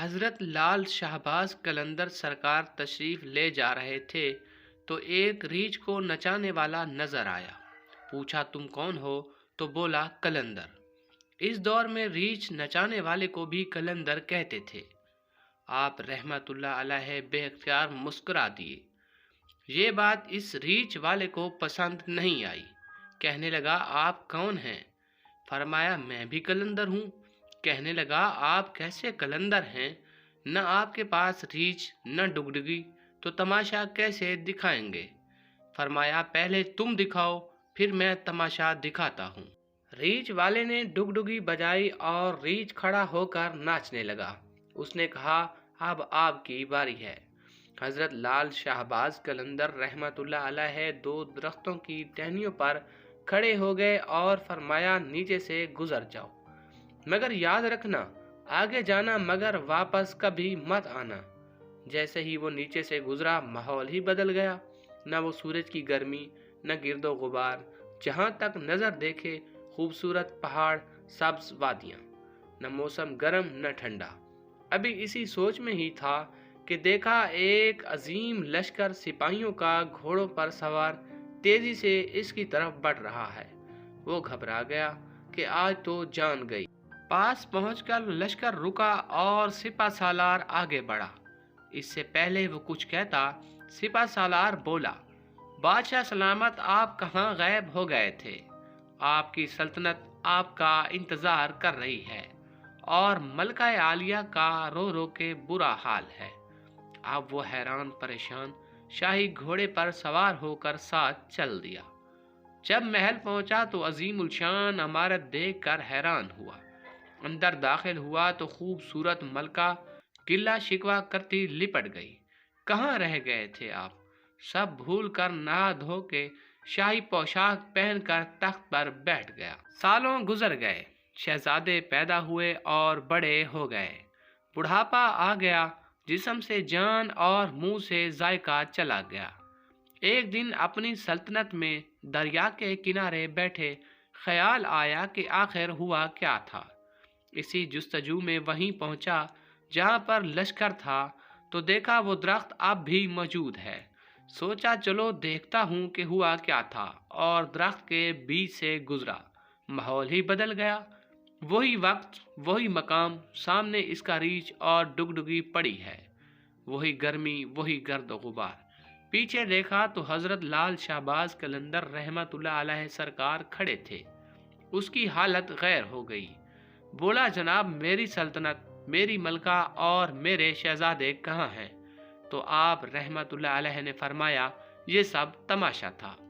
حضرت لال شہباز قلندر سرکار تشریف لے جا رہے تھے تو ایک ریچھ کو نچانے والا نظر آیا۔ پوچھا تم کون ہو؟ تو بولا قلندر۔ اس دور میں ریچھ نچانے والے کو بھی قلندر کہتے تھے۔ آپ رحمت اللہ علیہ بے اختیار مسکرا دیے۔ یہ بات اس ریچھ والے کو پسند نہیں آئی۔ کہنے لگا آپ کون ہیں؟ فرمایا میں بھی قلندر ہوں۔ کہنے لگا آپ کیسے قلندر ہیں؟ نہ آپ کے پاس ریچھ نہ ڈگڈگی، تو تماشا کیسے دکھائیں گے؟ فرمایا پہلے تم دکھاؤ پھر میں تماشا دکھاتا ہوں۔ ریچھ والے نے ڈگڈگی بجائی اور ریچھ کھڑا ہو کر ناچنے لگا۔ اس نے کہا اب آپ کی باری ہے۔ حضرت لال شہباز قلندر رحمت اللہ علیہ دو درختوں کی ٹہنیوں پر کھڑے ہو گئے اور فرمایا نیچے سے گزر جاؤ، مگر یاد رکھنا آگے جانا مگر واپس کبھی مت آنا۔ جیسے ہی وہ نیچے سے گزرا ماحول ہی بدل گیا۔ نہ وہ سورج کی گرمی نہ گرد و غبار، جہاں تک نظر دیکھے خوبصورت پہاڑ، سبز وادیاں، نہ موسم گرم نہ ٹھنڈا۔ ابھی اسی سوچ میں ہی تھا کہ دیکھا ایک عظیم لشکر سپاہیوں کا گھوڑوں پر سوار تیزی سے اس کی طرف بڑھ رہا ہے۔ وہ گھبرا گیا کہ آج تو جان گئی۔ پاس پہنچ کر لشکر رکا اور سپہ سالار آگے بڑھا۔ اس سے پہلے وہ کچھ کہتا، سپہ سالار بولا بادشاہ سلامت آپ کہاں غائب ہو گئے تھے؟ آپ کی سلطنت آپ کا انتظار کر رہی ہے اور ملکہ عالیہ کا رو رو کے برا حال ہے۔ اب وہ حیران پریشان شاہی گھوڑے پر سوار ہو کر ساتھ چل دیا۔ جب محل پہنچا تو عظیم الشان عمارت دیکھ کر حیران ہوا۔ اندر داخل ہوا تو خوبصورت ملکہ گلہ شکوہ کرتی لپٹ گئی۔ کہاں رہ گئے تھے آپ؟ سب بھول کر نہا دھو کے شاہی پوشاک پہن کر تخت پر بیٹھ گیا۔ سالوں گزر گئے، شہزادے پیدا ہوئے اور بڑے ہو گئے، بڑھاپا آ گیا، جسم سے جان اور منہ سے ذائقہ چلا گیا۔ ایک دن اپنی سلطنت میں دریا کے کنارے بیٹھے خیال آیا کہ آخر ہوا کیا تھا۔ اسی جستجو میں وہیں پہنچا جہاں پر لشکر تھا تو دیکھا وہ درخت اب بھی موجود ہے۔ سوچا چلو دیکھتا ہوں کہ ہوا کیا تھا، اور درخت کے بیچ سے گزرا۔ ماحول ہی بدل گیا۔ وہی وقت وہی مقام، سامنے اس کا ریچھ اور ڈگڈگی پڑی ہے۔ وہی گرمی وہی گرد و غبار۔ پیچھے دیکھا تو حضرت لال شہباز قلندر رحمت اللہ علیہ سرکار کھڑے تھے۔ اس کی حالت غیر ہو گئی۔ بولا جناب میری سلطنت، میری ملکہ اور میرے شہزادے کہاں ہیں؟ تو آپ رحمت اللہ علیہ نے فرمایا یہ سب تماشا تھا۔